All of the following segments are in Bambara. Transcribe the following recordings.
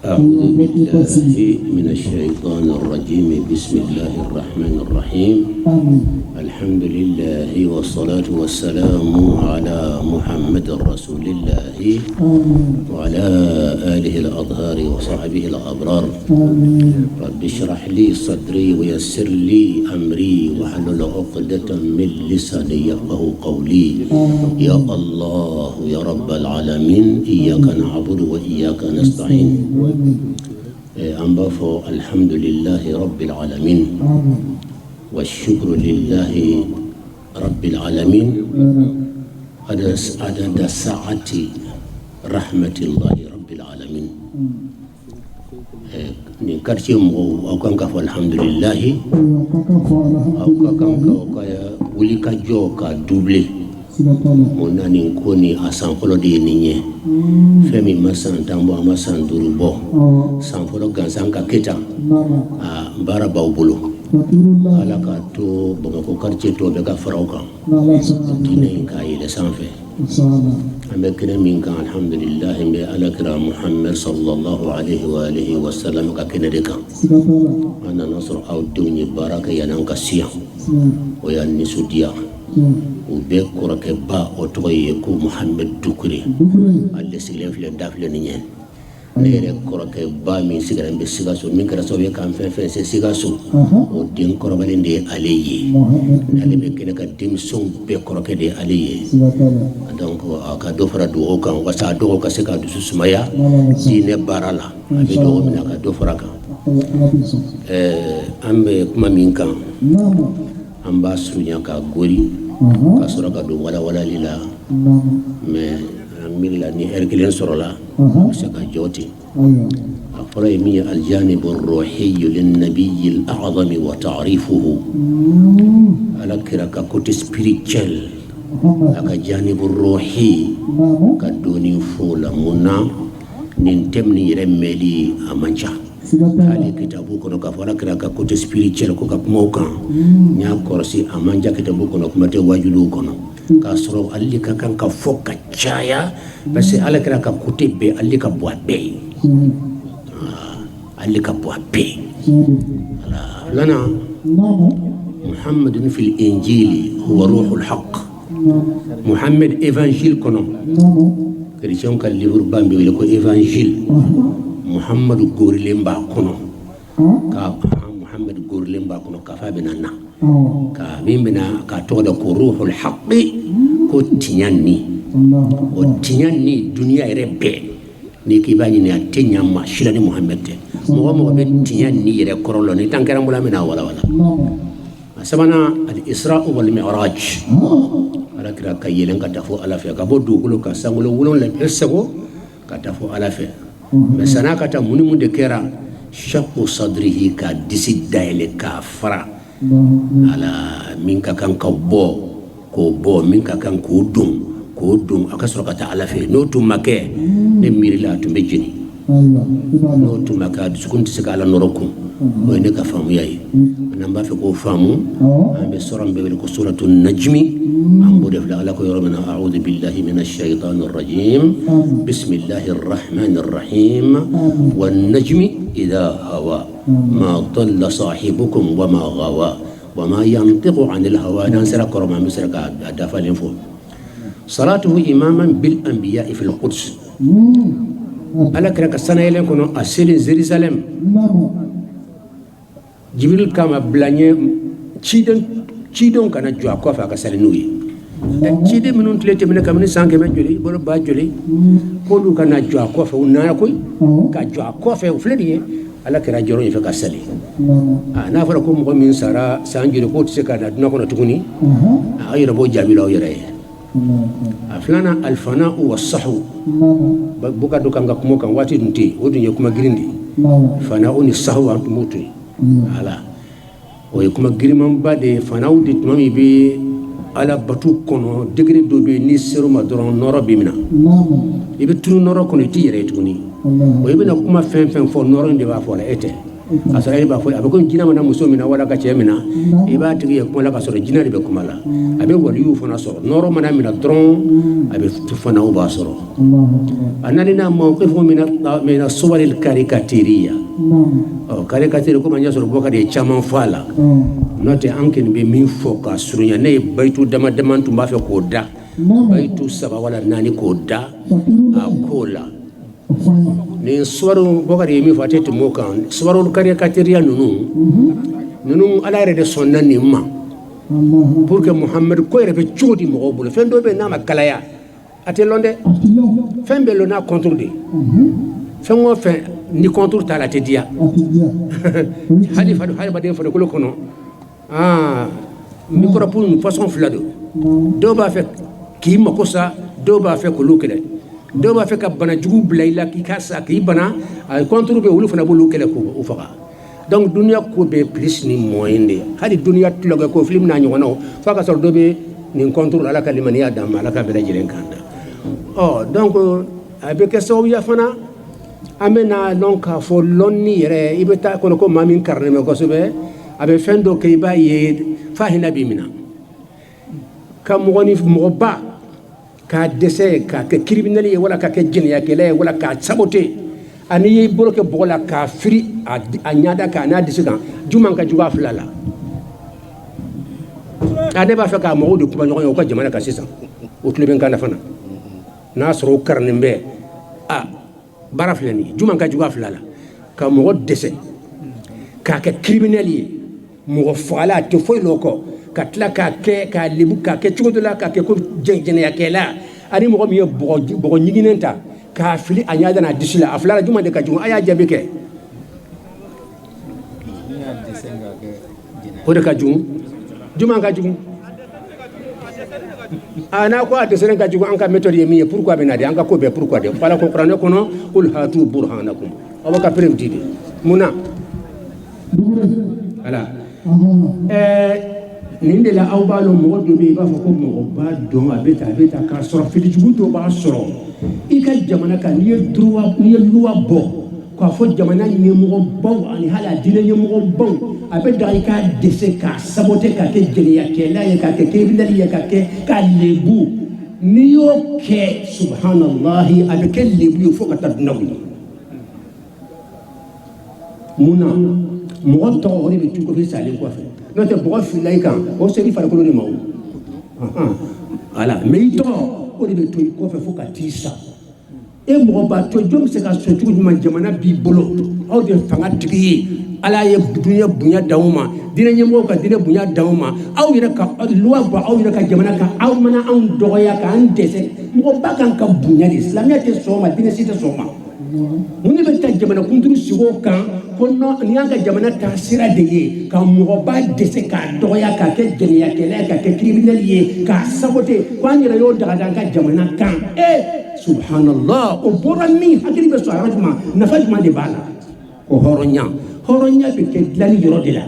أعوذ بالله من الشيطان الرجيم بسم الله الرحمن الرحيم الحمد لله والصلاة والسلام على محمد رسول الله وعلى آله الأطهار وصحبه الأبرار رب اشرح لي صدري ويسر لي أمري واحلل عقدة من لساني يفقهوا قولي يا الله يا رب العالمين إياك نعبد وإياك نستعين أنبافو الحمد لله رب العالمين والشكر لله رب العالمين عدد ساعة رحمة الله رب العالمين ni quartier mo akanka fa alhamdulillah akanka kaya wuli ka jo ka doublé mona ni koni asanfolo de ninye femi masan tambo amasan durubo sanfolo gansanka keta bara bawbulo ala ka to bamako quartier to be ka farauka dine ka ile sanfe ambe kene min kan alhamdulillah be ala kira muhammad sallallahu alaihi wa alihi wa sallam ka kene de kan ana nasr au dunya baraka yanan ka siya o ya nisudia o be korake ba o toye ko muhammad dukure alle silen fle dafle ni nyen nere korake ba min sigara be sigaso min kara so be kan fe se sigaso o din korobale de aleye nale be kene ka dim son be korake de aleye donc aka do fara do o kan wasa do ka se ka du susumaya dine barala abi do min ka do fara kan ambe kuma min kan amba sunya ka gori ka sura ka do wala lila mais milla ni erkilen sorola saka joti afra mi aljanib ar-ruhi lin-nabiy al-a'zam wa ta'rifuhu ala kiraka côté spirituel aka janib ar-ruhi ka doni fola munna nin temni remeli amancha ali kitabu kono ka fara kiraka côté spirituel ko ka moka nya korsi amanja kitabu kono kuma te wajulu kono ka soro alli ka kan ka foka chaya parce ala kira ka kutebe alli ka boabe alli ka boabe lana محمد في الإنجيل هو روح الحق محمد إيفانجيل كنو كريسيون كان ليفر بامبي ويلكو إيفانجيل محمد غورلين با كنو كا محمد غورلين با كنو كفا بنانا ka mimbina ka to da ruhul haqqi ko tinyani o tinyani dunia rebe ni kibani ni atenya ma shilani muhammad mo be tinyani re korolo ni tankara mula mina wala sabana al isra wal mi'raj ala kira kayelen ka tafu ala fe ka bodu kulo ka sangulo wulon la pesego ka tafu ala fe mesana ka ta muni mun de kera shaqu sadrihi ka disi daile ka fara ala min ka kan ka bo min ka kan ko dum akasro ka ta ala fe no tum make ne mirila to bejini no tum maka sukun tisaka ala norokum o ne ka famu yayi namba fe ko famu ambe soram be ko suratul najmi ambo def la ala ko yorona a'udhu billahi minash shaitanir rajim bismillahir rahmanir rahim wan najmi idha hawa ما ضل صاحبكم وما غوى وما ينطق عن الهوى ننسر كرما مسر دافع الانفو صلاته إماما بالأنبياء في القدس ألا كرك السنة يلين كنو أسير زيرسالم جبريل كما بلانيه تشيدون كان جوا كوفا كسالنوي تشيد منون تلتي من كمن سانك من جولي بولو با جولي كودو كان جوا كوفا ونايا كوي كا جوا كوفا وفلدي ala kira joro ife kasali na fara ko mo min sara sanjiro ko tseka da na kono tukuni ayira bo jamila oyere aflana alfana wa sahu buka dukanga kumo kan wati nti odunye kuma girindi fana oni sahu antu mutu ala o kuma girimam bade fana udi mami be ala batu kono degré do be ni seruma doron noro bimina ibe tunu noro kono ti yere tukuni o ibe na kuma fen fo noro ndi ba fo la ete asara ba fo abe ko jina mana muso mina wala ka che mina e ba tigi e kuma la ka soro jina be kuma la abe waliyu fana soro noro mana mina dron abe tu fana o ba soro anani na mawqifu min as-suwar al-karikatiriya karikatir ko manya soro boka de chaman fala note anken be min fo ka surunya ne baytu dama tumba fe ko da baytu saba wala nani ko da akola ni suwaru bokari mi fate to mokan suwaru kare kateria nunu ala yɛrɛ de sɔnna nin ma pour que Muhammad ko yɛrɛ bɛ cogo di mɔgɔw bolo fɛn dɔ bɛ n'a ma kalaya a tɛ lɔn dɛ fɛn bɛɛ lɔ n'a contour de fɛn o fɛn ni contour t'a la a tɛ diya hali hadamaden farikolo kɔnɔ microbe ni façon fila don dɔw b'a fɛ k'i mako sa dɔw b'a fɛ k'olu kɛlɛ dɔw b'a fɛ ka bana jugu bila i la k'i ka sa k'i bana a contour bɛ olu fana b'olu kɛlɛ k'u faga donc duniya ko bɛ plus ni moyen de hali duniya tulogɛ ko film n'a ɲɔgɔnnaw fo ka sɔrɔ dɔ bɛ nin contour ala ka limaniya d'an ma ala ka bɛɛ lajɛlen kan da donc a bɛ kɛ sababuya fana an bɛ na dɔn k'a fɔ lɔnni yɛrɛ i bɛ taa kɔnɔ ko maa min karilen bɛ kosɛbɛ a bɛ fɛn dɔ kɛ i b'a ye f'a hinɛ b'i minɛ ka mɔgɔba k'a dɛsɛ k'a kɛ criminel ye wala k'a kɛ jɛnɛyakɛla ye wala k'a saboter ani y'i bolo kɛ bɔgɔ la k'a firi a ɲada kan n'a disi kan juma ka jugu a fila la ne b'a fɛ k'a mɔgɔw de kuma ɲɔgɔn ye u ka jamana kan sisan o tulo bɛ n kan na fana n'a sɔrɔ o karilen bɛ baara filɛ nin ye juma ka jugu a fila la ka mɔgɔ dɛsɛ k'a kɛ criminel ye mɔgɔ fagala a tɛ foyi lɔ kɔ ka tila k'a lebu k'a kɛ cogo dɔ la k'a kɛ ko jɛnɛyakɛla ani mɔgɔ min ye bɔgɔ ɲiginen ta k'a fili a ɲada n'a disi la a filala juma de ka jugu a y'a jaabi kɛ o de ka jugu juma ka jugu n'a ko a dɛsɛlen ka jugu an ka méthode ye min ye pourquoi bɛ na de an ka ko bɛɛ pourquoi de ala ko kuranɛ kɔnɔ qul hatu burhanakum aw ka preuve di de munna voilà nin de la aw b'a dɔn mɔgɔ dɔ bɛ yen i b'a fɔ ko mɔgɔ b'a dɔn a bɛ ta k'a sɔrɔ filijugu dɔ b'a sɔrɔ i ka jamana kan n'i ye loi bɔ k'a fɔ jamana ɲɛmɔgɔbaw ani hali a diinɛ ɲɛmɔgɔbaw a bɛ daga i k'a dɛsɛ k'a saboter k'a kɛ jɛnɛyakɛla ye k'a kɛ criminel ye k'a lebu n'i y'o kɛ subhanallahi a bɛ kɛ lebu ye fo ka taa dunan wuli munna mɔgɔ tɔgɔ o de bɛ tu kɔfɛ salen kɔfɛ n'o tɛ bɔgɔ filila i kan o seri farikolo de ma o voilà mais i tɔgɔ o de bɛ to i kɔfɛ fo ka t'i sa e mɔgɔ b'a to jɔn bɛ se ka sɔn cogo jumɛn jamana b'i bolo aw de fanga tigi ye ala ye diinɛ bonya d'anw ma diinɛ ɲɛmɔgɔw ka diinɛ bonya d'anw ma aw yɛrɛ ka loi bɔ aw yɛrɛ ka jamana kan aw mana anw dɔgɔya k'an dɛsɛ mɔgɔ ba kan ka bonya de silamɛya tɛ sɔn o ma diinɛ si tɛ sɔn o ma mun de bɛ taa jamana kuntigi sigi o kan ko nin y'an ka jamana taa sira de ye ka mɔgɔba dɛsɛ k'a dɔgɔya k'a kɛ jɛnɛyakɛla ye k'a kɛ criminel ye k'a saboter ko an yɛrɛ y'o daga da an ka jamana kan subhanallah o bɔra min hakili bɛ sɔn a yɔrɔ jumɛn nafa jumɛn de b'a la o hɔrɔnya bɛ kɛ dilanni yɔrɔ de la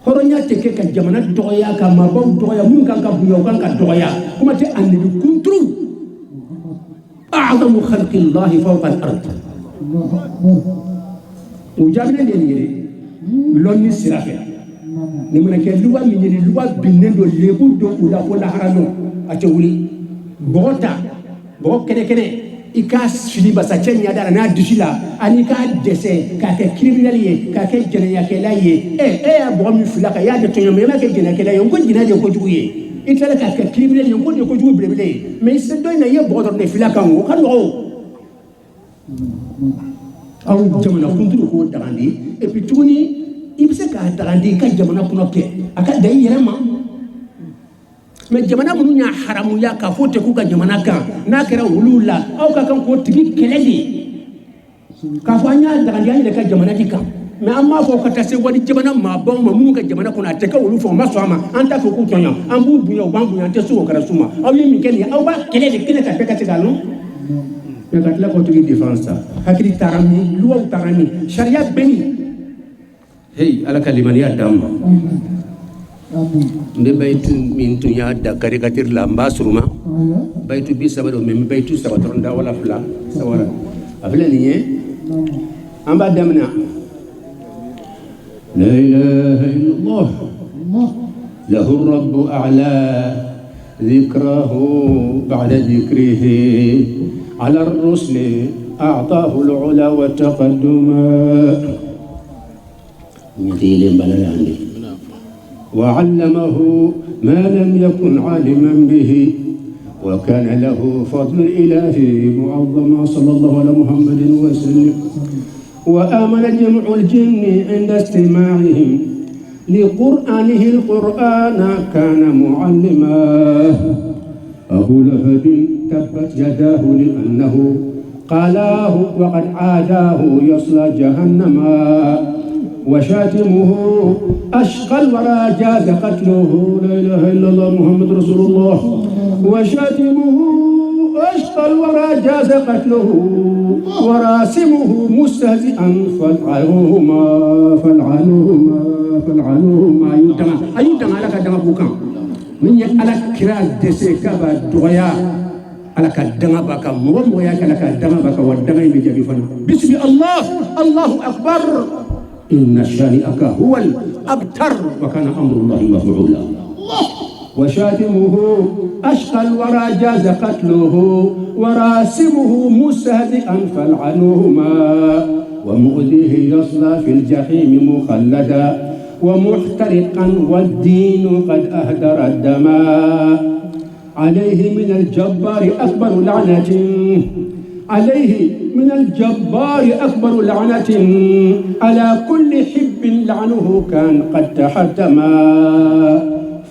hɔrɔnya tɛ kɛ ka jamana dɔgɔya ka maabaw dɔgɔya minnu kan ka bonya o kan ka dɔgɔya kuma tɛ a nebi kunturu أعظم خلق الله فوق الأرض وجابنا ليه لوني سرافة نمنا كلوا من اللوا بيننا ليبو دو ولا ولا هرانو أتولي بوتا بوك كده إكاس فيلي بس أتشين يا دارنا دشيلا أني كادسة كاك كريمنالية كاك جنايا كلاية بوم فيلا كيا دتويا ميما كجنايا كلاية يوم كن جنايا يوم كجوية itala ka kɛ criminel ye ko de ko jugu belebele mais se dɔ in na ye bɔgɔ dɔrɔn de fila kan o ka nɔgɔ aw jamana kuntigi k'o dagandi et puis tuguni i bɛ se k'a dagandi i ka jamana kɔnɔ kɛ a ka da i yɛrɛ ma mais jamana minnu y'a haramuya k'a fɔ tɛ k'u ka jamana kan n'a kɛra olu la aw ka kan k'o tigi kɛlɛ de k'a fɔ an y'a dagandi an yɛrɛ ka jamana di kan mais an b'a fɔ ka taa se wari jamana maabaw ma minnu ka jamana kɔnɔ a tɛ kɛ olu fɛ o ma sɔn a ma an t'a fɛ k'u tɔɲɔ an b'u bonya u b'an bonya an tɛ se o kɛra su ma aw ye min kɛ nin ye aw b'a kɛlɛ de kɛlɛ ka bɛɛ ka se k'a lɔn mais ka tila k'o tigi défense ta hakili taara min luwaw taara min sariya bɛ nin hey ala ka limaniya d'an ma n bɛ bayitu min tun y'a da caricature la n b'a suruma bayitu 30 don mais n bɛ bayitu 3 dɔrɔn da wala 2 3 a filɛ nin ye an b'a daminɛ لا إله إلا الله له الرب أعلى ذكره بعد ذكره على الرسل أعطاه العلا والتقدما وعلمه ما لم يكن عالما به وكان له فضل إلهي معظما صلى الله على محمد وسلم وآمن جمع الجن عند استماعهم لقرآنه القرآن كان معلما أبو لهب تبت يداه لأنه قالاه وقد عاداه يصلى جهنما وشاتمه أشقى الورى جاز قتله لا إله إلا الله محمد رسول الله وشاتمه أشقى الورى جاز قتله وراسمه مستهزئا فالعنوهما أيضا لك دم بوكان من على كرا دسكابا دويا على كدم بكا مويا على كدم بكا والدم يجي فن بسم الله أكبر إن شانئك هو الأبتر وكان أمر الله مفعولا وشاتمه أشقى الورى جاز قتله وراسمه مستهزئا فالعنوهما ومؤذيه يصلى في الجحيم مخلدا ومحترقا والدين قد أهدر الدماء عليه من الجبار أكبر لعنة عليه من الجبار أكبر لعنة على كل حب لعنه كان قد تحتما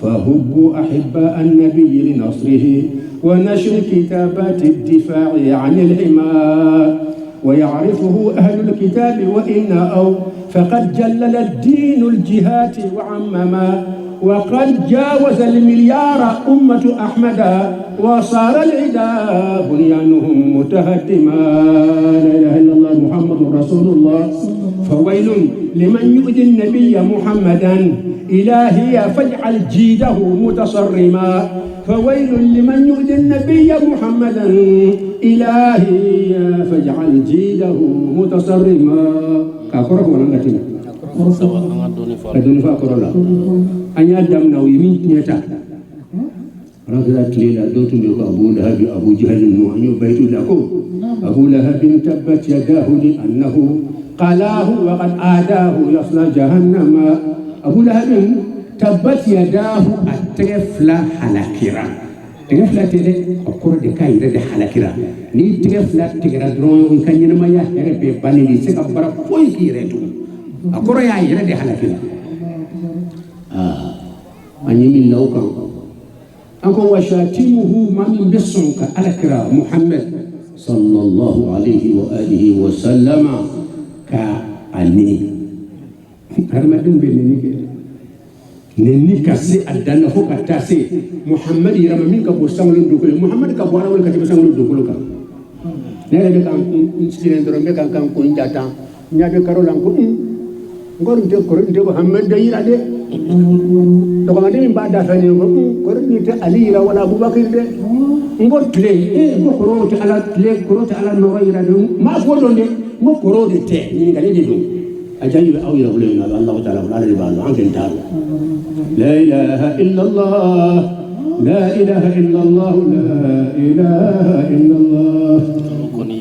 فهبوا أحباء النبي لنصره ونشر كتابات الدفاع عن الحمى ويعرفه أهل الكتاب وإن أو فقد جلل الدين الجهات وعمما وقد جاوز المليار أمة أحمد وصار العدا بنيانهم متهدما لا إله إلا الله محمد رسول الله فويل لمن يؤذي النبي محمدا إلهي فاجعل جيده متصرما فويل لمن يؤذي النبي محمدا إلهي فاجعل جيده متصرما كاكورك ونغتنا أدوني فاكورولا أن يدم نوي من نيتا رغلت ليلة دوت من أبو لهب أبو جهل وأن بيت له أبو لهب تبت يداه لأنه قالاه وقد آداه يصلى جهنم أبو لهب تبت يداه التغفل حلكرا تغفل تدي أقول دكاي رد حلكرا ني تغفل تغرا درون كان ينما يا ربي بالي سكبر فوي كيرتو أقول يا رد حلكرا أني من لوكا أكو وشاتمه من بسنك ألكرا محمد صلى الله عليه وآله وسلم كأني هرمدون بيني نني كسي أدنى هو كتاسي محمد يرمى منك بوسانغلون دوكول محمد كبوانا ولا كتير بوسانغلون دوكول كا نهلا بكام إنسلين درم بكام كام كون جاتا نيابي كارولان كون ngor nte Muhammad dayira de to ko ngani mbada fani ko ni te ali ra wala Abubakar de ngor tle ko ko to ala tle ko to ala no wayra de ma ko don de mo ko de te ni ngani de do ajayi aw ya ulina Allah ta'ala ala libal an kan ta la ilaha illa Allah la ilaha illa Allah la ilaha illa Allah ko ni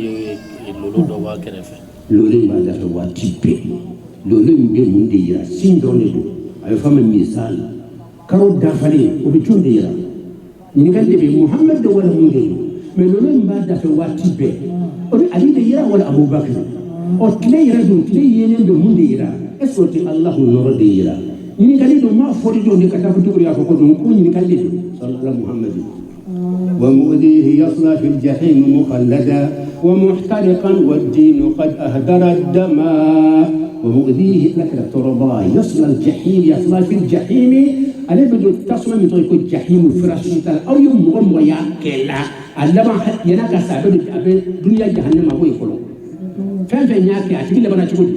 lolo do wa kerefe lolo mbada to wa tipe lolo mbe munde yira sindone do ay fama misal karo dafale o be tunde yira ni gande be Muhammad wala munde me lolo mbada to wa tipe o ali de yira wala Abubakar o tle yira do tle yenen do munde yira esoti Allah no de yira ni gande do ma fodi do ni kata futu ya ko do ko ni gande do sallallahu Muhammad ومؤذيه يصلى في الجحيم مخلدا ومحترقا والدين قد أهدر الدماء ومؤذيه لك التربا يصلى الجحيم يصلى في الجحيم ألا بدو تصل من طريق الجحيم فراشة أو يوم ويا كلا ألما يناك سابد دنيا جهنم هو يقولون فين ياك أتبي لبنا تقول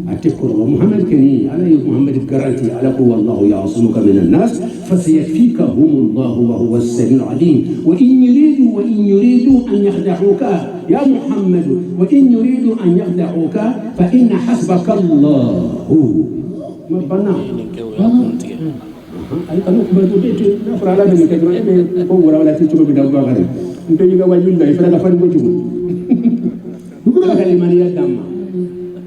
أتذكر محمد كني على محمد كراتي على هو الله يعصمك من الناس فسيكفيكهم الله وهو السميع العليم وإن يريدوا أن يخدعوك يا محمد وإن يريدوا أن يخدعوك فإن حسبك الله ما بنا أنا كنت بيت نفر على من كذا فورا ولا تجوا بدأوا غيره أنت يجوا وجود لا يفرق فن وجود كل كلمة يدم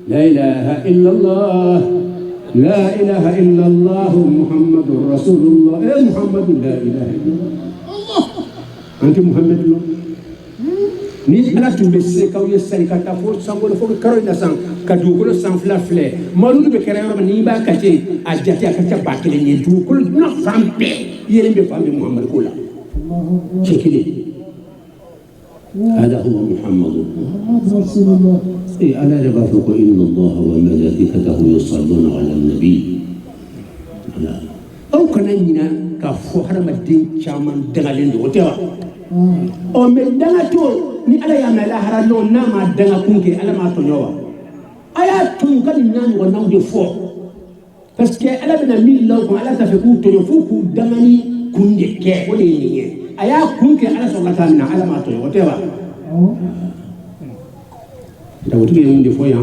لا إله إلا الله لا إله إلا الله محمد رسول الله إيه محمد لا إله إلا الله أنت محمد الله ni ala tun bɛ se k'aw ye sani ka taa fo sanbolo fo karo in na san ka dugukolo san fila filɛ maalu bɛ kɛra yɔrɔ min n'i b'a kate a jate a ka ca 1000 ye dugukolo dunan fan bɛɛ yelen bɛ fan bɛ muhamadu ko la cɛ kelen هذا هو محمد رسول الله ألا يبارك إن الله وملائكته يصلون على النبي أو كان ينا كفوهر مدين شامان دعالين دوتوا أو مدعاتو ni ala ya mala haralo na ma danga kunke ala ma tonyowa aya tun kan nan wannan de fo parce que ala bina mil law ko ala ta fe ku tonyo fu ku dangani kunde ke o de ni aya kunke ala so lata mina ala ma tonyo wotewa da wutu yin de fo ya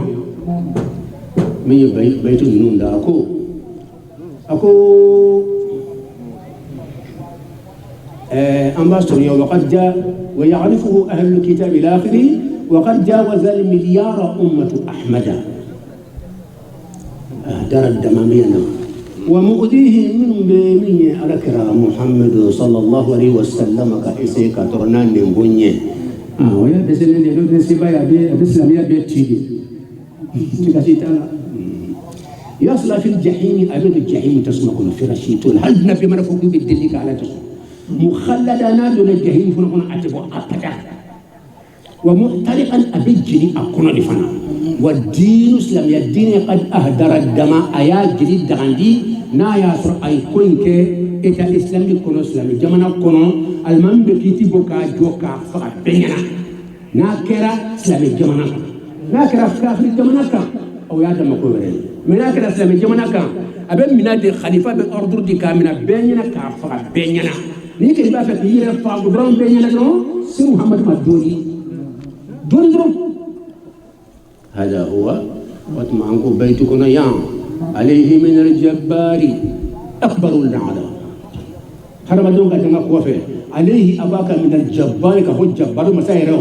me ye baytu nun da ako أمباستور وقد جاء ويعرفه أهل الكتاب إلى آخره وقد جاوز المليار أمة أحمد أهدر الدمامين ومؤذيه من أذكر محمد صلى الله عليه وسلم كإسيك ترنان من بنيه ويا بسلين يدوك نسيبا بسلام يا بيتشيدي يصل في الجحيم أبد الجحيم تسمع الفراشيتون هل نبي من فوق بالدليك على تسمع مخلدنا دون الجحيم فنكون أتبع أبدا ومحترقا أبجني أكون لفنا والدين الإسلامي الدين قد أهدر الدم آيات جديد دغندي نا ياسر أي كونك إتا الإسلام يكون إسلامي جمعنا كونو المام بكيتي بوكا جوكا فقط بيننا نا كرا إسلامي جمعنا نا كرا فكافر جمعنا كا أو يادم مكورين منا كرا إسلامي جمعنا كا أبن منا دي خليفة بأرض دي كامنا بيننا كا فقط بيننا نيجي بقى في يير فاغبرون بيننا نو سي محمد مدوني دون هذا هو واتمعنكم بيتكم يام عليه من الجبار اكبر اللعنه حرم دون كما كوفه عليه اباك من الجبار كهو جبار مسايرو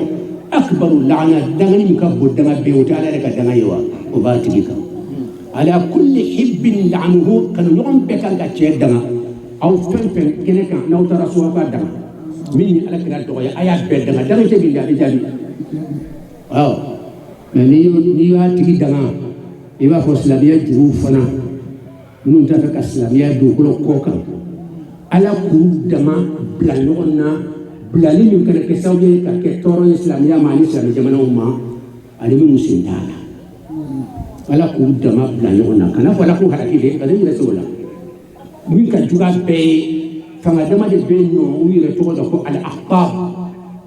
اكبر اللعنه دغني مكبو دما بيوتا على لك دغايوا وباتبك على كل حب لعنه كان يوم بكان كتشدنا أو فلفل كنكا نو ترى سوا بعدها مني على كذا تقول آيات بعدها دعنا تبي جالي نيو هاتي دعنا إذا فسلامية جروفنا نون تفك سلامية دوكلو كوكا على كل دما بلانونا بلاني يمكن كساوي كتورو إسلامية مالي إسلامية جمانا أمة على من مسلم دانا على كل دما بلانونا كنا فلا كل هذا كذي هذا من السؤال من كان جوجا بي فما دام ده بي نو ويرى تقول ده على أخطاء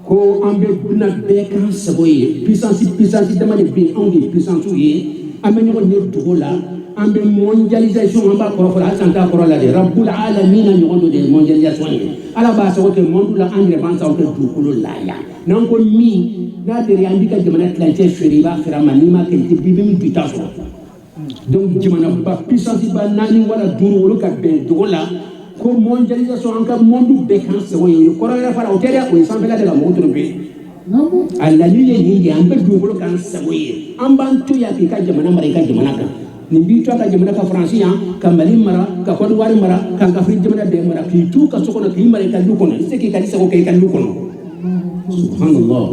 كو أمبي بنا بي كان سوي بيسانسي دام ده بي أمبي بيسانسوي أمبي نقول نبتولا أمبي mondialisation أمبا كرافلا سانتا كرالا ده رب العالمين نقول ده mondialisation على بس وقت موندولا أنجر بانسا وقت دوكولو لايا نقول مي نادر عندك جماعة تلانتي فريبا فراماني ما كنت بيبي بيتاسو donc jamana ba puissance ba nani wala duru wala ka be dogola ko mondialisation an ka monde be kan se wo yo ko ra fara o tere ko san bela de la mo to be alla ni ye ni an be duru kan se wo ye an ban to ya ka jamana mara ka jamana ka ni bi to ka jamana ka france ya ka mali mara ka ko wari mara ka ka fri jamana de mara ki tu ka so ko na ki mara ka du ko na se ki ka se ko ka du ko no subhanallah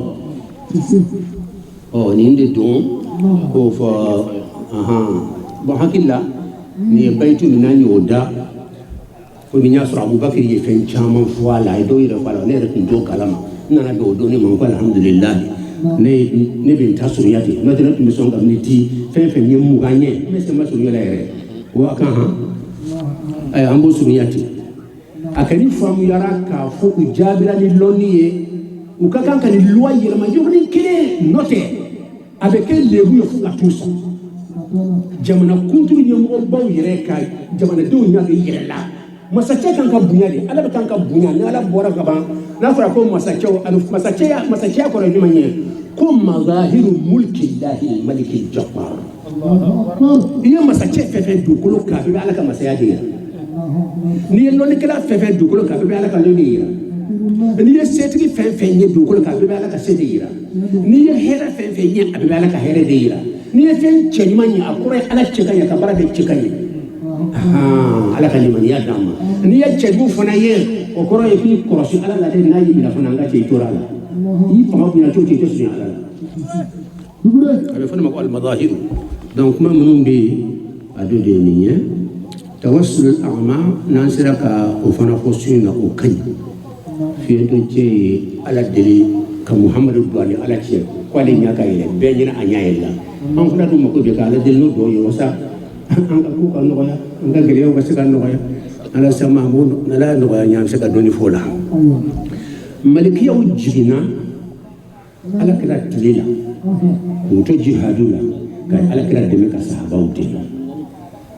oh ni inde don ko fa bon hakilla ni baytu minani oda ko mi nyasra abubakar ye fen chama voilà e do ire fala ne re ndo kalama nana do do ni man ko alhamdulillah ne bin tasuriyati no tena tumi songa miti fen fen ye mu ganye me se ma suriya ere wa kan ha ay ambo suriyati akani famu yara ka fo ku jabira ni loniye ukaka kan ni loyer ma jogni kile note avec les rues fu la tous jamana kunturu ɲɛmɔgɔ baw yɛrɛ ka jamanadenw ɲag'i yɛrɛ la masakɛ kan ka bonya de ala bɛ kan ka bonya ni ala bɔra ka ban n'a fɔra ko masakɛya kɔrɔ ye jumɛn ye ko mazahiru mulkillahi malikil jabbar i ye masakɛ fɛn fɛn dugukolo kan a bɛɛ bɛ ala ka masaya de yira n'i ye lɔnnikɛla fɛn fɛn dugukolo kan a bɛɛ bɛ ala ka lɔnni yira n'i ye setigi fɛn fɛn ye dugukolo kan a bɛɛ bɛ ala ka se de yira n'i ye hɛrɛ fɛn fɛn ye a bɛɛ bɛ ala ka hɛrɛ de yira n'i ye fɛn cɛ ɲuman ye a kɔrɔ ye ala cɛ ka ɲɛ ka baara bɛ cɛ ka ɲɛ ala ka limaniya d'an ma n'i ye cɛjugu fana ye o kɔrɔ ye k'i kɔlɔsi ala la de n'a y'i minɛ fana an ka cɛ i tora la i fanga bonya cogo i tɛ sunya ala la a bɛ fɔ ne ma ko almadahiru donc kuma minnu bɛ yen a dɔ de ye nin ye tawassul a'ma n'an sera ka o fana fɔ su in na o ka ɲi fiyɛntɔ cɛ ye ala deli ka muhamadu don ani ala cɛ k'ale ɲɛ ka yɛlɛ bɛɛ ɲɛna a ɲɛ yɛlɛ la an fana dun mako bɛ k'ala deli n'o dɔw ye wasa an ka ko ka nɔgɔya an ka gɛlɛyaw ka se ka nɔgɔya ala sama n'ala ye nɔgɔya ɲɛ an bɛ se ka dɔɔni fɔ o la malikiyaw jiginna ala kɛra tile la k'u to jihadu la ka ala kɛra dɛmɛ ka sahabaw dɛmɛ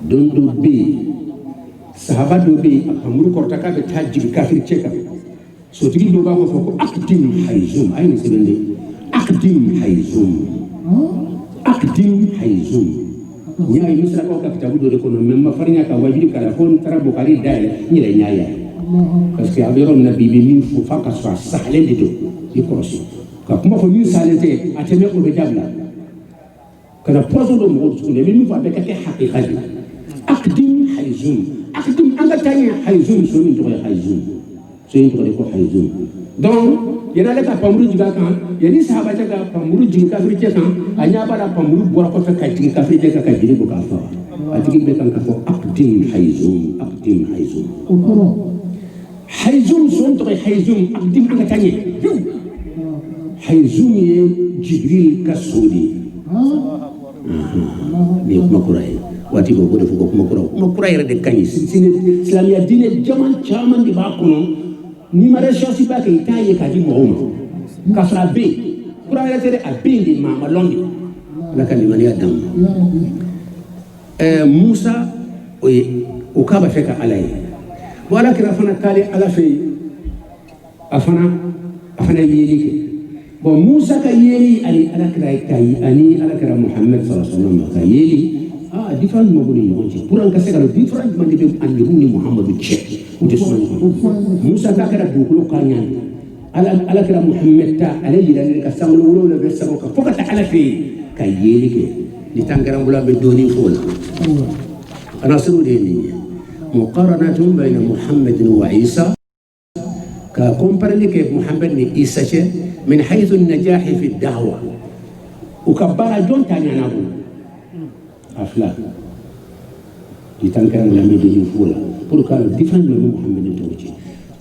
don dɔ bɛ yen sahaba dɔ bɛ yen a panmuru kɔrɔta k'a bɛ taa jigin kafiri cɛ kan sotigi dɔ b'a fɔ ko akdim hayzum a ye nin sɛbɛn de akdim hayzum n y'a ye misirakaw ka kitabu dɔ de kɔnɔ mɛ n ma farinya ka wajibi k'a la fo n taara bukari dayɛlɛ n yɛrɛ ɲ'a ye parce que a bɛ yɔrɔ min na bi i bɛ min fɔ f'a ka sɔrɔ a sahalen de don i kɔlɔsi ka kuma fɔ min sahalen tɛ a tɛmɛ o bɛ dabila ka na poison dɔ mɔgɔw dusukun na i bɛ min fɔ a bɛɛ ka kɛ hakika de akdim hayzum akdim an ka taa ɲɛ hayzum so min tɔgɔ ye hayzum so in tɔgɔ de ko hayzum donc yan'ale ka panmuru jigin a kan yanni sahaba cɛ ka panmuru jigin kafiri cɛ kan a ɲɛ b'a la panmuru bɔra kɔfɛ ka jigin kafiri cɛ kan ka jiri bɔ k'a faga a tigi bɛ kan ka fɔ akdim hayzum hayzum so in tɔgɔ ye hayzum akdim an ka taa ɲɛ hayzum ye jibril ka so de ye nin ye kuma kura ye waati b'o ko de fɔ ko kuma kura yɛrɛ de ka ɲi silamɛya diinɛ caman de b'a kɔnɔ n'i ma recherche ba kɛ i t'a ye k'a di mɔgɔw ma k'a sɔrɔ a bɛ yen kura yɛrɛ tɛ dɛ a bɛ yen de maa ma lɔn de ala ka limaniya d'an ma musa o k'a b'a fɛ ka ala ye bon ala kɛra fana k'ale ala fɛ yen a fana yeeli kɛ bon musa ka yeeli ani ala kɛra muhammed sallallahu alaihi wa sallam ka yeeli différence ma bolo ɲɔgɔn cɛ pour an ka se ka dɔn différence jumɛn de bɛ ani ni muhamadu cɛ u tɛ sɔn ɲɔgɔn musa ta kɛra dugukolo k'a ɲɛ ala kɛra muhammed ta ale yiralen ka sankolo wolonwula bɛ sago kan fo ka taa ala fɛ yen ka yeeli kɛ ni tan kɛra bolo an bɛ dɔɔnin fɔ o la kana sɔrɔ de ye nin ye muqaranatun bayna muhammadin wa isa ka compareli kɛ muhammed ni isa cɛ min haythu najahi fi da'wa u ka baara jɔn ta ɲana bolo afla di tankara lambe de fula pour que le différent de Muhammad tawci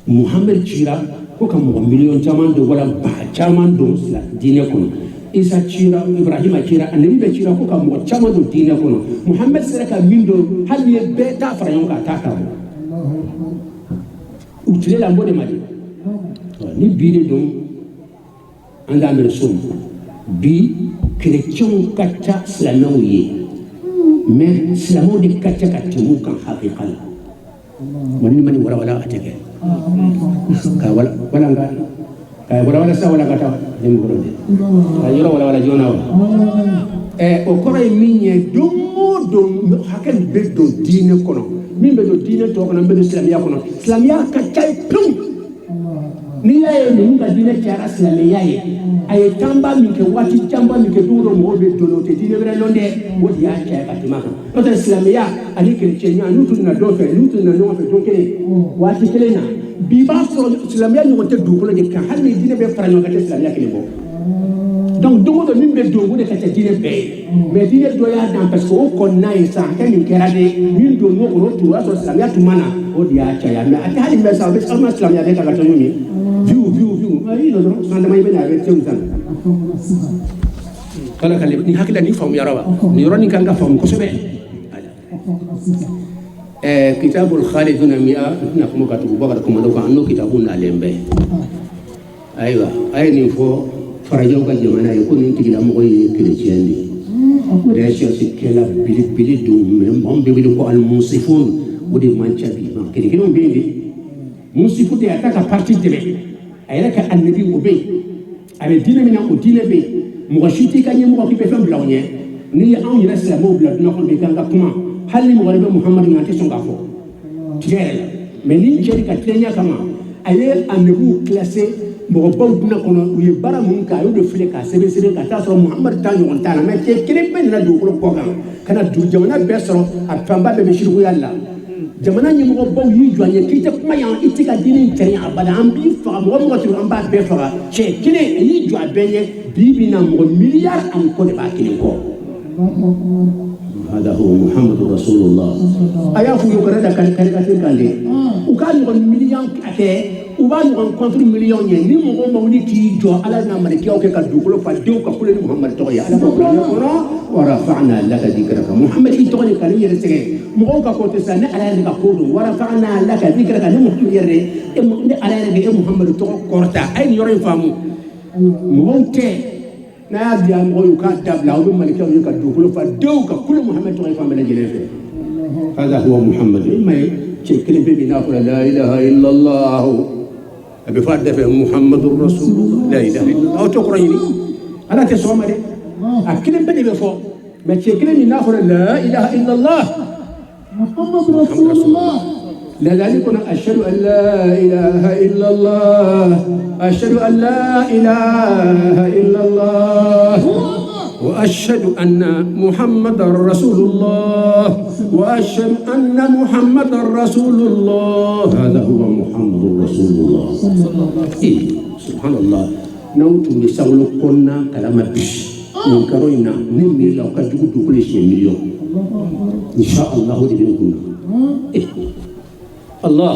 Muhammad cira ko kam mo million caman do wala ba caman do la dine kono isa cira ibrahima cira annabi be cira ko kam mo caman do dine kono Muhammad saraka min do hali be ta fara yon ka ta ta utile la mbode mali ni bide do anda mer som bi chrétien kacha slamawiye mais silamɛw de ka ca ka tɛmɛ u kan hakika la mani mani walawala a tɛ kɛ ka walawala sa wala ka taa den bolo de ka yɔrɔ walawala joona wa o kɔrɔ ye min ye don o don hakɛ bɛ don diinɛ kɔnɔ min bɛ don diinɛ tɔ kɔnɔ n bɛ don silamɛya kɔnɔ silamɛya ka ca ye pewu n'i y'a ye ninnu ka diinɛ cayara silamɛya ye a ye tanba min kɛ waati janba min kɛ don o don mɔgɔw bɛ don o tɛ diinɛ wɛrɛ lɔn dɛ o de y'a caya ka tɛmɛ a kan n'o tɛ silamɛya ani kerecɛnya n'u tun na dɔ fɛ n'u tun na ɲɔgɔn fɛ don kelen waati kelen na bi b'a sɔrɔ silamɛya ɲɔgɔn tɛ dugukolo de kan hali ni diinɛ bɛ fara ɲɔgɔn kan tɛ silamɛya kelen bɔ donc don o don min bɛ don o de ka ca diinɛ bɛɛ ye mais diinɛ dɔ y'a dan parce que o kɔnɔna ye san hakɛ min kɛra de min don n'o kɔnɔ o tun o y'a sɔrɔ silamɛya tun ma na o de y'a caya mais a tɛ hali mɛ sa o bɛ aw ma silamɛya bɛ ka taa ɲɔgɔn ye viu ayi dɔrɔn san dama i bɛ na a bɛ cɛw san ala ka ni hakila ni faamuyara wa ni yɔrɔnin kan ka faamu kosɛbɛ kitabul khaliduna mi'a na kuma ka tugu bakar kuma kan anno kitabun nalen bɛɛ ayiwa a ye nin fɔ farajɛw ka jamana ye ko nin tigila mɔgɔ ye kerecɛn de Recherche c'est qu'elle a bilé de mon bébé de quoi al-Munsifun ou des manchabi. Quelqu'un ont bien dit. Munsifun de attaque à partir de là. Elle a qu'à annabi ou bien. Avec dynamina ou dynamé. Moi je suis quand même qui peut faire blaougne. Ni on y reste la mobile de notre mécanique comment. Halli Mourabé Muhammad n'a été son gafo. Mais ni j'ai dit qu'à tenir comment. Elle a annabi classé. Mɔgɔbaw duna kɔnɔ u ye baara mun kɛ a y'o de filɛ k'a sɛbɛn ka taa sɔrɔ Muhamadu ta ɲɔgɔn t'a la mais cɛ kelen bɛɛ nana dugukolo kɔ kan ka na jamana bɛɛ sɔrɔ a fanba bɛɛ bɛ sirikuya la jamana ɲɛmɔgɔbaw y'i jɔ an ye k'i tɛ kuma yan i tɛ ka diinɛ in cɛrin abada an b'i faga mɔgɔ mɔgɔ tun an b'a bɛɛ faga cɛ kelen a y'i jɔ a bɛɛ ɲɛ bi bi na mɔgɔ miliyari ani kɔ de b'a kelen kɔ. هذا هو محمد رسول الله أيا فو يقرأ كاريكاتير كاندي وكان يقول مليون كأكه وبان يقول كونتر مليون يعني مو مولي كي جو على نامريكا أو كدوكلو فديو كقول محمد تويا على فكرة ورفعنا لك ذكرك محمد يتوني كلام يرسله مو كقول تسنى على ذلك كقول ورفعنا لك ذكرك نمحي يرى على ذلك محمد تو كورتا أين يرى فامو مونته نادي أمو يكاتب لا أبو مالك يوم يكاتب كله فدوك كل محمد توقف عمل جلسة هذا هو محمد ما شكل بينا لا إله إلا الله أبي فرد في محمد رسول الله لا إله إلا الله أو تقرأني أنا تسوى مري أكلم بني بفوق ما شكل بينا لا إله إلا الله محمد رسول الله لذلك أشهد أن لا إله إلا الله أشهد أن لا إله إلا الله وأشهد أن محمد رسول الله وأشهد أن محمد رسول الله هذا هو محمد رسول الله سبحان الله نوت نسول كنا كلام بش من كروينا نمي لو كجود كل شيء مليون إن شاء الله دبنا الله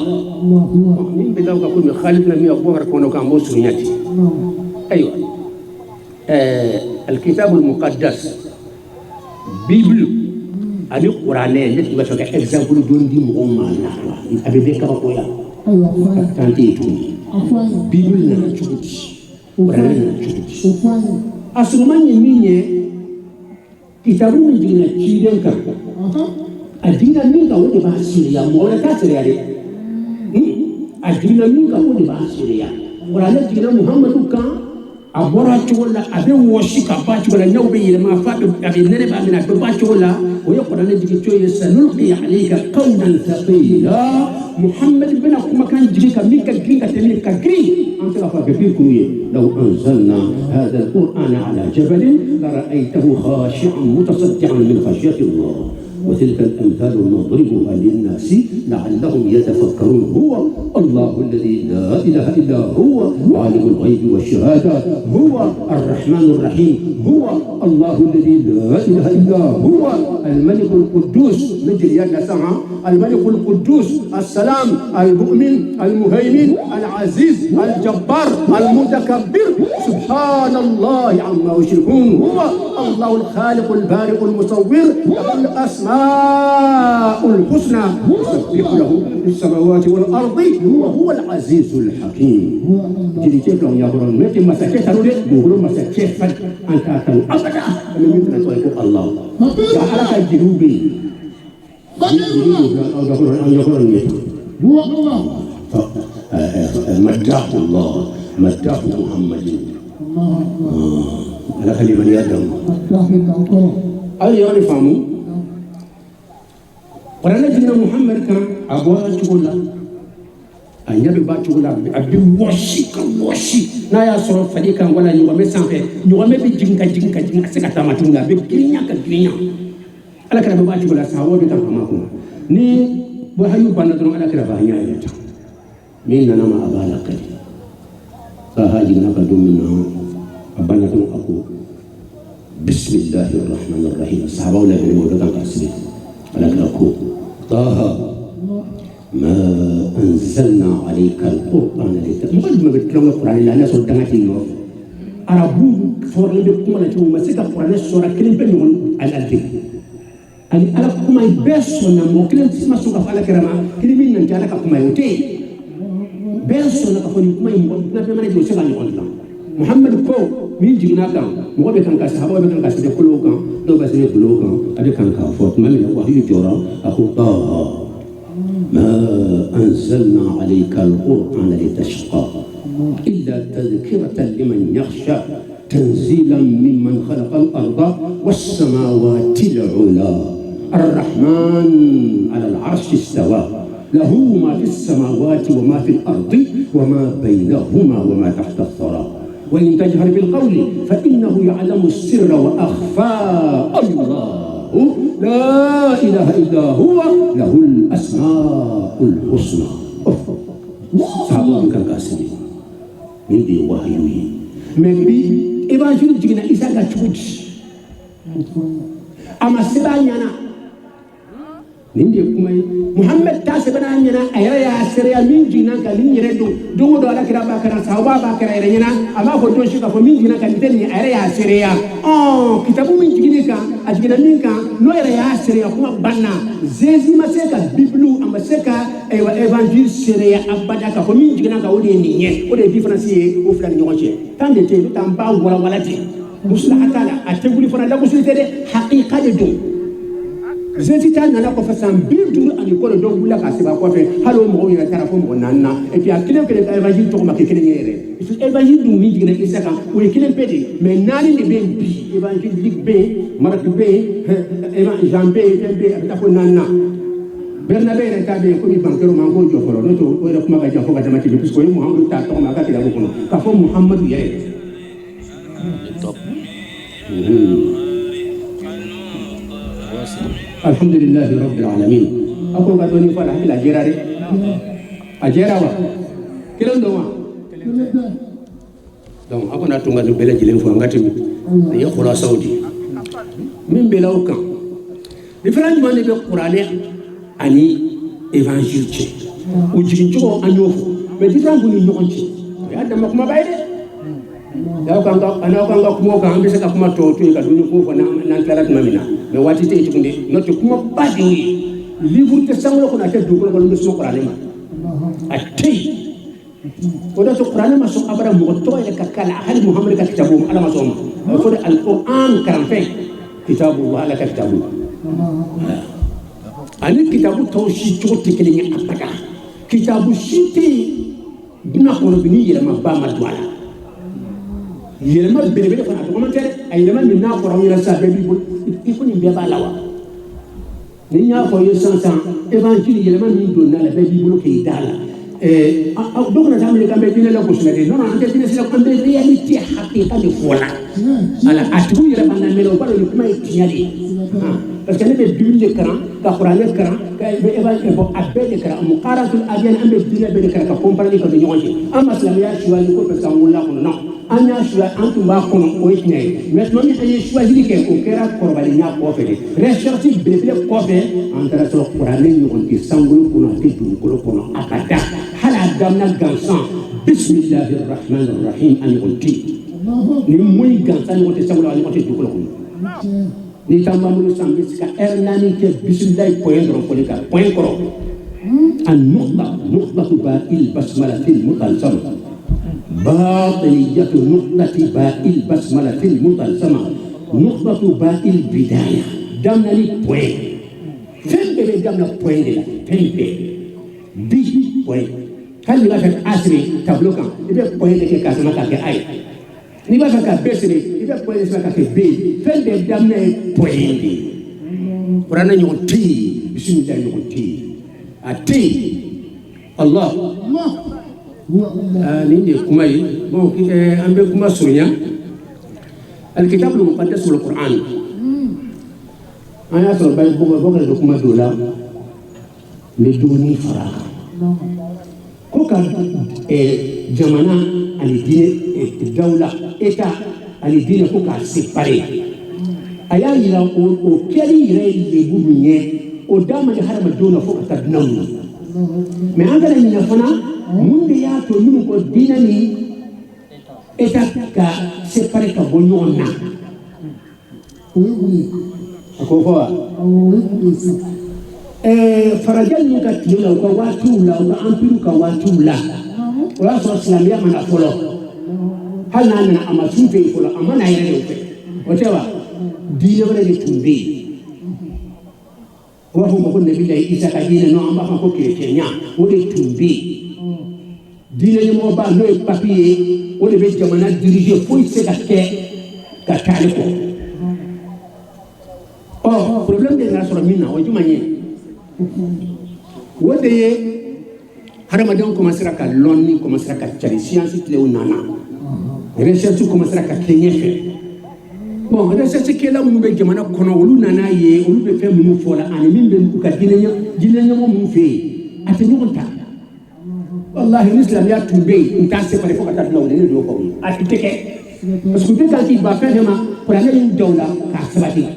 من بداو كقول من خالدنا مي أبو بكر كونوا كان موسى نياتي أيوة الكتاب المقدس بيبل أبي القرآن ليش بس كذا إكزامبل دون دي مغمى أبي بيكا بقويا كانتي توني بيبل نشوفش قرآن نشوفش أسمعني ميني كتابو من جينا تشيدن كا أدينا مين كاو دي باسيريا مولا كاسريا دي أدينا مين كاو دي باسيريا قرآن جينا محمد كان أبورا تقولا أبي وشيك أبا تقولا نوبي لما فات أبي نربا من أبا تقولا ويقول أنا جيك تقول سنلقي عليك قولا ثقيلا محمد بن أكما كان جيك ميكا جيكا تميكا جري أنت لفا كبيركوية لو أنزلنا هذا القرآن على جبل لرأيته خاشعا متصدعا من خشية الله وتلك الأمثال نضربها للناس لعلهم يتفكرون هو الله الذي لا إله إلا هو عالم الغيب والشهادة هو الرحمن الرحيم هو الله الذي لا إله إلا هو الملك القدوس نجري سمع الملك القدوس السلام المؤمن المهيمن العزيز الجبار المتكبر سبحان الله عما يشركون هو الله الخالق البارئ المصور له الأسماء الحسنى يسبح له في السماوات والأرض وهو العزيز الحكيم جدي كيف لو يقولون متى مسكت تقول يقولون مسكت فد أنت أتوا أبدا من مثل تقول الله جعلك الجنوبي يقولون هو الله مدح الله مدح محمد على كلمة يدهم أي يعرفهم Orang jina Muhammad kan abuah cukula, anya beba cukula, abi washi. Na ya soro fadi kan wala nyuame sampai nyuame bi jinka sekata matunga bi kirinya. Ala kana beba cukula sawo bi kan pamaku. Ni bahayu bana dron ala kana bahanya ya. Minna nama abala kali. Sahaji naka dumina abana dron aku. Bismillahirrahmanirrahim. Sahabat la bi modakan kasri. ولكن أقول طه ما أنزلنا عليك القرآن لتشقى ما بتكلم القرآن لا ناس ودعتي النور أربو فوري بكم أنا تو مسك القرآن السورة كلم بينهم على الألفين أنا أراكم أي بيرسونا مو كلم تسمع سوكا فعلا كرما كلمين نجى لك أكم أيوتي بيرسونا كفوني كم أي مو نبي ما نجوا سبعين يقول Muhammad ko min jigna kan mo be kan ka sahaba be kan ka se ko kan do ba se ko kan ade kan ka fo ma min wa yu jora aku ta ما أنزلنا عليك القرآن لتشقى إلا تذكرة لمن يخشى تنزيلا ممن خلق الأرض والسماوات العلى الرحمن على العرش استوى له ما في السماوات وما في الأرض وما بينهما وما تحت الثرى وإن تجهر بالقول فإنه يعلم السر وأخفى الله لا إله إلا هو له الأسماء الحسنى صحابة كان قاسمي من دي وحيوي من بي إبانجيل جينا إساء تشوج أما سبانيانا nindi kumay Muhammad ta sebana nyana ayra ya seriya min jina ka min yere do do ala kira ba kana sahaba ba kira yere nyana ama ko don shi ka fo min jina ka ni ayra ya seriya oh kitabu min jigine ka ajigina min ka no ayra ya seriya kuma banna zezi maseka biblu ama seka aywa evangile seriya abada ka fo min jigina ka wodi ni nye o de difference o flan nyonche tan de te tan ba wala te muslahata la atenguli fana la musulite de haqiqa de do Zeti tana na ko fasan bidu ani ko do bula ka seba ko fe halo mo ya tara ko mo nanna et puis akile ke evangile to ma ke kele yere evangile dum mi digna isaka o kele pede mais nani ne be bi evangile dik be marak be evangile jambe be ta ko nanna bernabe re ka be ko mi bankero man ko jo folo no to o re kuma ka ja ko ka tamati be puisque muhammadu ta to ma ka kila ko no ka fo muhammadu yere top الحمد لله رب العالمين أقول بدوني فلا هلا جيراري أجيروا كلام دوما donc akona tunga no bela jilen fo ngati mi ya khura saudi min bela o kan different man be qur'ane ani évangile ci o jigin jogo anyofo mais different bu ni ñonci ya dama kuma bayde ya kan ga ana kan ga kuma kan be ka kuma to ka duni fofo nan tarat mamina mais wati te tukunde noto kuma badi livre te sanglo ko na te dugol ko ngi so qur'ane ma atay ko da so qur'ane ma so abara mo to ile ka kala hal muhammad ka kitabu ala ma so ma ko da alquran karam fe kitabullah ala kitabu ani kitabu tawshi to te kele ngi abada kitabu shiti dina ko no bini yela ma ba ma duala yelma bele fana to commentaire ay yelma min na ko rawira sa be bi il faut ni be ba lawa ni nya ko yo sansan évangile yelma min do na la be bi ke dala donc na jamle kambe dina la ko sunade non non ante dina sila ko be réalité haqiqa de fola ala atu yelma na melo ba ni kuma tinyali parce que ne be bible kran ka qur'an kran ka be évangile bo abbe de kran muqaratul adyan ambe dina be de kran ka comprendre ko de nyonje amma islam ya shiwali ko parce que mulla ko non anya shua antu ba kono o itne maintenant ni ay choisir ke o kera korbali nya ko fe recherche bele ko fe antara so qur'ani ni on ki sangul kono ti du kono akada hala damna gansan bismillahir rahmanir rahim ani onti ni muy gansan o te sangul ani o te du kono ni tamba mu sambi ska ernani ke bismillah point ro ko ka point koro an nuqta ba il basmalatil mutalsam باطنية نقطة باء البسملة المطلسمة نقطة باء البداية دمنا لي بوين فين بي دمنا بوين دي فين بي بوين كان لي بافك أسري تابلوكا يبقى بوين دي كاسما كاكي أي ني بافك بسري يبقى بوين دي كاكي بي فين بي دمنا بوين دي قرانا نيون تي بسم الله نيون تي أتي الله نيجي كماي بون أم بكما سوريا الكتاب المقدس والقرآن أنا أصلا بقول لكم دولا بدون فراغ كوكا جمانا الدين الدولة إتا الدين كوكا سيباري أيا يلا أو كذي يري يبوني أو دام جهارة مدونا فوق تدنون ما عندنا نفنا mun de ya to min ko dinani eta ka séparer ka bonyon na ko fa farajal ni ka tila ko watu la ko ampiru ka watu la wala so islamia mana folo hal na ama sunfe ko la ama na yere o tewa diine wala de tumbe wa ko nabi la isa ka diine no amba ko chrétien o de tumbe diine ni mo ba no papier o de be jamana diriger fo se ka ke ka tali ko oh problème de la soro minna o jumanye o de Haramadon commencera à l'onni, commencera à faire science, il est au nana. Recherche commencera à kenyefe. Bon, recherche qui est là où nous devons dire qu'on a voulu nana yé, on veut faire mon fola, animé de ka dîner mon fait. Attendez mon temps. Allah, l'islam y a tombé, une tasse c'est pas les fois que tu as donné le dos. Attendez parce que quand il va faire vraiment pour aller une doula, car ça va dire,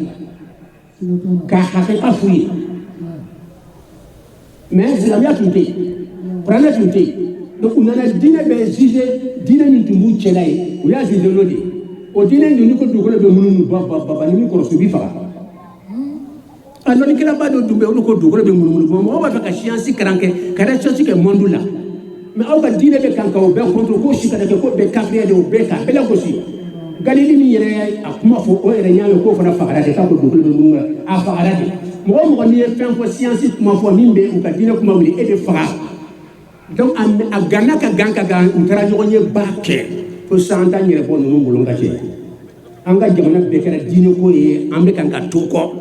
car ça fait pas fouiller. Mais l'islam y a tombé. Prenez tout le donc on a dîner jugé dîner ni tout monde chez là ou ya jugé l'autre au dîner nous ko dugole be munu baba ni ko so bi fa alors ni kila ba do dumbe on ko dugole be munu mo ba ka science kranke kada science ke mondula mais au ka dîner be kanka o be contre ko shika de ko be kafre de o be ka bela ko si galili ni yere akuma fo o yere nyaame ko fana fagara de ka ko dugole be munu a fagara de mo ni fin ko science kuma fo mimbe ou ka dîner kuma wuli e de fagara donc a gana ka ganka ga ntara jogonye bakke ko santa nyere bo no mbulunga che anga jamana be kala dine ko ye ambe kan ka toko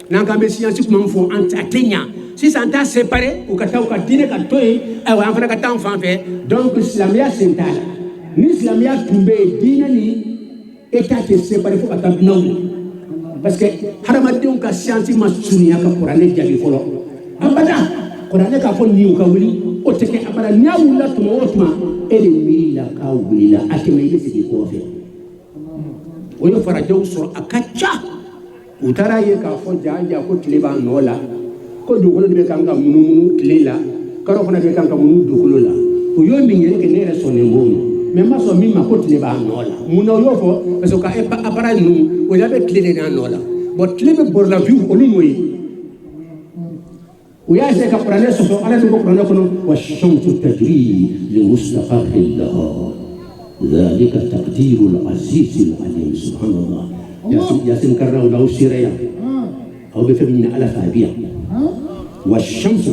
nanga be science kuma fo atenya si santa séparé ou ka taw ka dine ka toy ay wa fana ka tan fan fe donc islamia central ni islamia tumbe dine ni état ke séparé fo ka tan nawu parce que haramadon ka science ma sunya ka qur'ane jabi folo abada qur'ane ka fo ni ka wuli o teke abara nyawula tuma wotuma ele mila ka wila atema ile sigi ko fe o yo fara jaw so akacha utara ye ka fo jaja ko tleba nola ko dugolo be kanga munu tlela karo fona be kanga munu dugolo la o yo mi nyere ke nere so ne mbono me ma so mi ma ko tleba nola muna yo fo parce que abara nu o ya be tlele na nola bo tlebe bor la view o nu moyi ويا زي كقرانه سو على دو قرانه كنو والشمس تجري لمستقر لها ذلك تقدير العزيز العليم سبحان الله يا سنكرنا ولو سيريا او بفهمنا على فابيا والشمس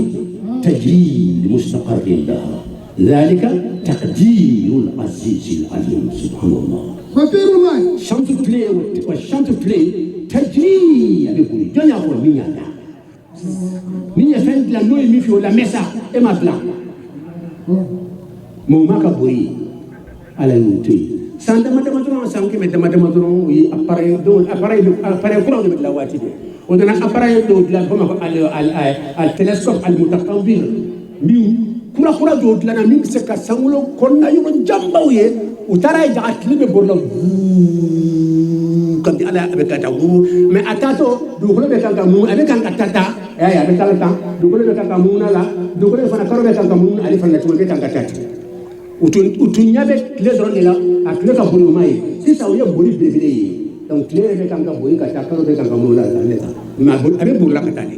تجري لمستقر لها ذلك تقدير العزيز العليم سبحان الله فكير الله الشمس تلي والشمس تلي تجري يقول جنا هو مين يا ni ya fait la noix mi fio la mesa et ma plan mo maka boyi ala nuti sanda madama sam ke madama oui appareil courant de la wati de on a appareil de la comme al télescope al mutaqabbil mi kura do de la mi se ka sangulo konna yo jamba uye utara ja atlibe borla comme ala avec ta mais atato do ko be kanka mu avec kanka tata ya avec kanka do ko be kanka mu na la do ko fana karo be kanka mu ali fana to be kanka tata utunya be les ron la akle ka bulu mai si ça uye boli bebele donc les be kanka boyi ka karo be kanka mu la leta ma bol avec bulu la katani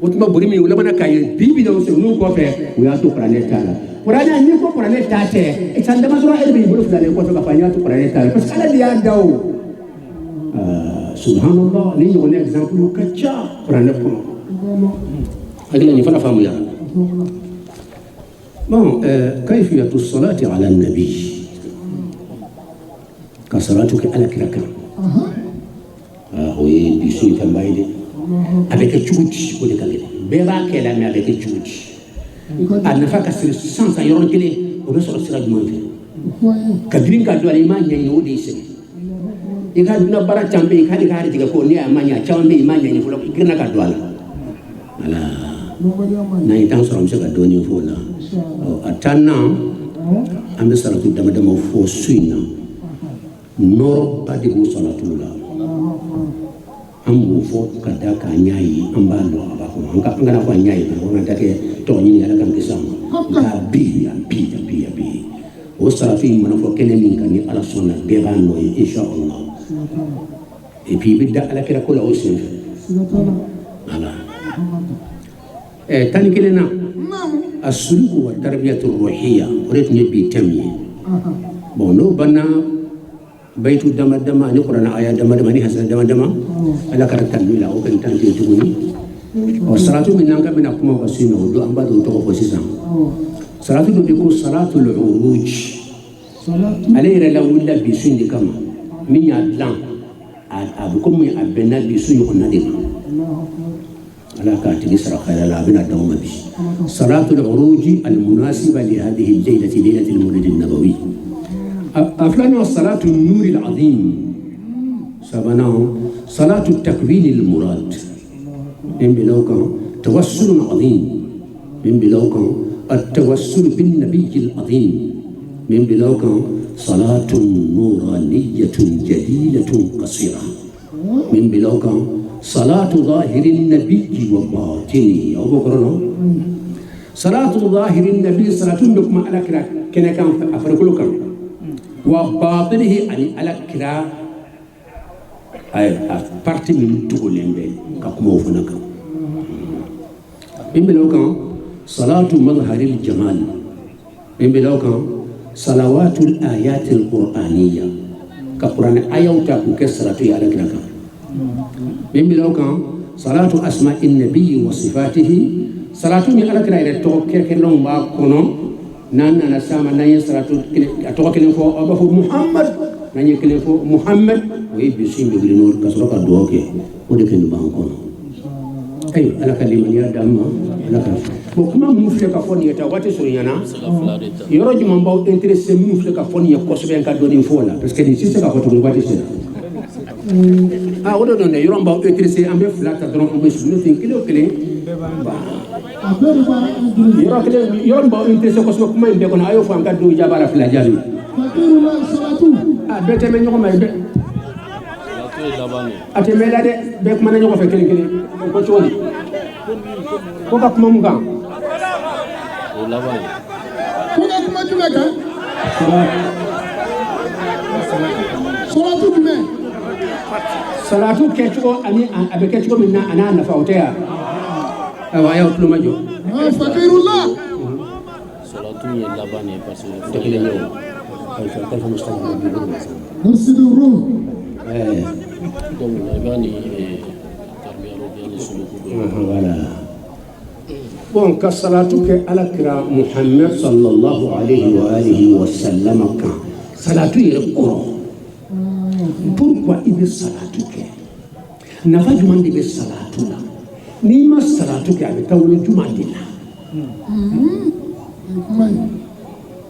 utuma boli mi wala bana kay bibi do se nu ko fe u ya to planeta la qur'ana ni ko planeta te e tanda ma sura elbe bulu fulane ko to ka fanya to planeta parce que ala dia dawo subhanallah ni on exemple kacha prendre pour agla ni fala famu ya bon كيفية الصلاة على النبي كصلاتك على كركا oui bisu tambaide avec chuchi ko de kale beba kela mais avec chuchi ana faka sans ayon kele o be so sira du manfe kadrin ka do alima nyanyi o de ise ika duna bara chambe ika de kare diga ko ni amanya chambe imanya ni fulo kirna ka do ala na itan so amse ka do ni fulo atana ambe salatu dama fo suina no padi ko salatu la ambu fo kada ka nyai ambalo abako anga ngana kwa nyai ko na take to nyini ala kan kisama ka bi o salafi man fo kenen min kan ni ala sunna be ban no inshallah et puis bidda ala kira ko la aussi ala tani kelena السلوك والتربية الروحية وريت نبي تمي بونو بنا baitu dama ni qur'ana aya dama ni hasan dama ala karatan ni la o kan tan ke tuguni o salatu min nan ka bina kuma wasino do amba do to ko sisan salatu do ko salatul uruj alayra la willa bi sunni kama min ya dan abu ko min abena bi sunni ko nade ala ka tigi sara khaira la bina dawma bi salatul uruj al munasiba li hadhihi al-laylati laylati al-mawlid an-nabawi أفلان صلاة النور العظيم سبناه صلاة التكوين المراد من بلوك توسل عظيم من بلوك التوسل بالنبي العظيم من بلوك صلاة نورانية جليلة قصيرة من بلوك صلاة ظاهر النبي وباطنه أو بكرنا صلاة ظاهر النبي صلاة لكم على كنا كان أفرقلكم وباطنه على كرا parti min tugolembe ka kuma fana kan min bilaw kan salatu madhharil jamal min bilaw kan salawatul ayatil qur'aniyya ka qur'an ayauta ku kasratu ya ala kan min bilaw kan salatu asma'in nabiy wa sifatihi salatu min ala kira ila to kekelon ba kono nana na sama nanye salatu to kelen fo aba fo muhammad nanye kelen fo muhammad way bi simbe gri nur ka soroka doke o de ken ban kono ayo ala kalima ya damma ala ka ko kuma mu fle ka foni ta wati so yana yoro juma mbaw intéressé mu fle ka foni ko so ben ka do din fo la parce que ni sise ka foto wati so o do don de yoro mbaw intéressé ambe flata dron o be so no tin kilo kele yoro mbaw intéressé ko so kuma be kono ayo fo am ka do jabara fla jabi bete me ñoko may be ate mela de be ko man ñoko fe kelen ko ci woni ko ka kuma mu gam o labani ko ka kuma ci meka salatu dume salatu kecho ani abe kecho minna ana na fawteya awa ya tulo majo fakirullah salatu ni labani parce que de kele ñew كيف مستقبل نرسل الروح يعني تربيه روحيه سلوك ولا بون كصلاتك على كرام محمد صلى الله عليه واله وسلم كان صلاتي القران pourquoi il est salatuke nafa juman de salatuna ni ma salatuke avec tawle jumandina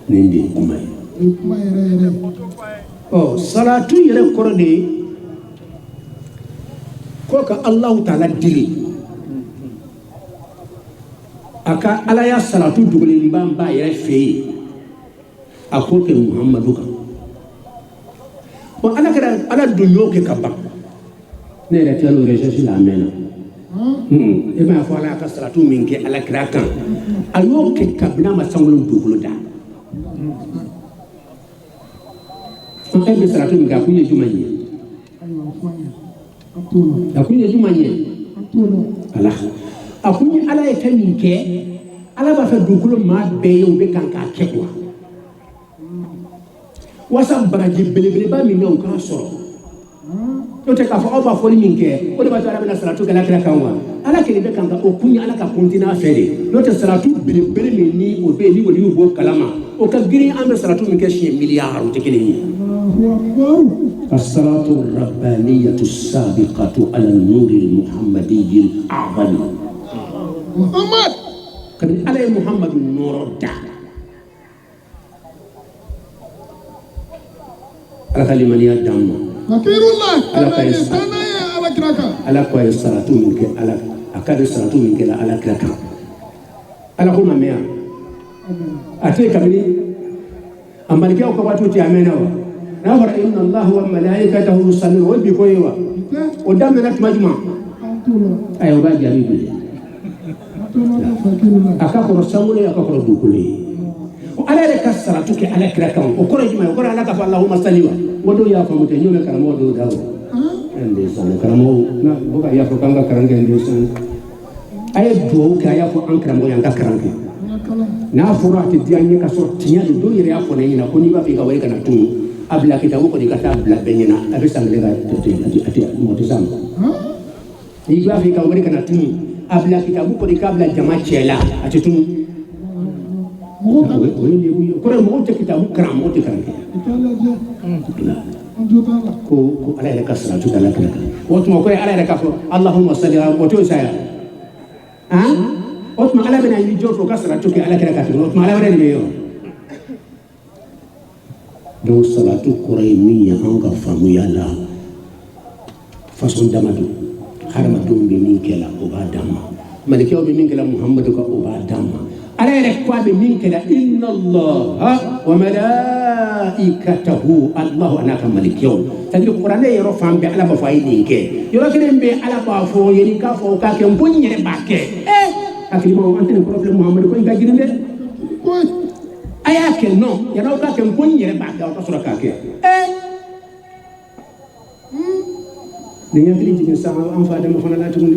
nindi kumay oh salatu yere korode ko ka allah taala dili aka ala ya salatu dugulin bamba yere fe akoke muhammadu ka bon ala kada ala dunyo ke kaba ne la tialo recherche la mena e ma fa ala ka salatu min ke ala kra kan ayo ke kabna ma sangulun duguluda ay be salatu mi ga kunye jumanye akunye jumanye ala akunye ala e tamin ke ala ba fa dukulo ma be yo be kan ka kekwa wasa baraji belebele ba mi no ka so to te ka fa oba fo ni min ke o de ba ta ala na salatu kala kala kanwa ala ke be kan ka o kunya ala ka kontina fere no te salatu belebele mi ni o be ni woli bo kalama o ka giri ambe salatu min ke shi miliyar o te kele ni الصلاة الربانية السابقة على النور المحمدي الأعظم محمد كان على محمد النور الدع على كلمة يا دم أكيد الله على كيس على كراكا على كيس الصلاة منك على أكاد الصلاة منك على كراكا على كل ما ميا أتيك مني أمالك أو كباتو تيامينه نفر إن الله وملائكته يصلون وبكويوا ودمنا مجمع أيوة بقى جميل أكاكو رسولي أكاكو دوكولي وعلى ذلك الصلاتك على كراكم وكل جمع وكل على كف اللهم صل ودو يا فمتين يوم كرمو دو داو عندي سنة كرمو نا بقى يا فكانغا كرانغ عندي سنة أي دو كيا فو أنكرمو يانغا كرانغ na fura ti dianye ka so tinya do yere afone ina ko ni ba fi ka wai kana tu abla kitabu ko di kata abla benyina abe sangle ga ati motisam ni gba fi ka wori kana tun abla kitabu ko di kabla jama chela ati tun mo ko mo te kitabu kram mo te kram ko ala ila kasra tu dala kana wato mo ko ala ila kafo allahumma salli ala wato saya wato ala bena ni joto kasra tu ke ala kala kafo wato ala bena ni yo donc salatu kuray min ya an ka famuya la façon damadu harama dum be min kala o ba damma malikew be min kala muhammadu ka o ba damma ala yɛrɛ ko a bɛ min kɛra inna allaha wa malaikatahu allahu an'a ka malikew c'est-à-dire kuranɛ yɔrɔ fan bɛɛ ala b'a fɔ a ye nin kɛ yɔrɔ kelen bɛ ala b'a fɔ ye k'a fɔ k'a kɛ n ko n yɛrɛ b'a kɛ hakilimaw an tɛ nin kɔrɔ filɛ muhammadu ko i ka girin dɛ a y'a kɛ non yan'aw k'a kɛ n ko n yɛrɛ b'a kɛ aw ka sɔrɔ k'a kɛ nin hakili jigin sa an fa dama fana la tuguni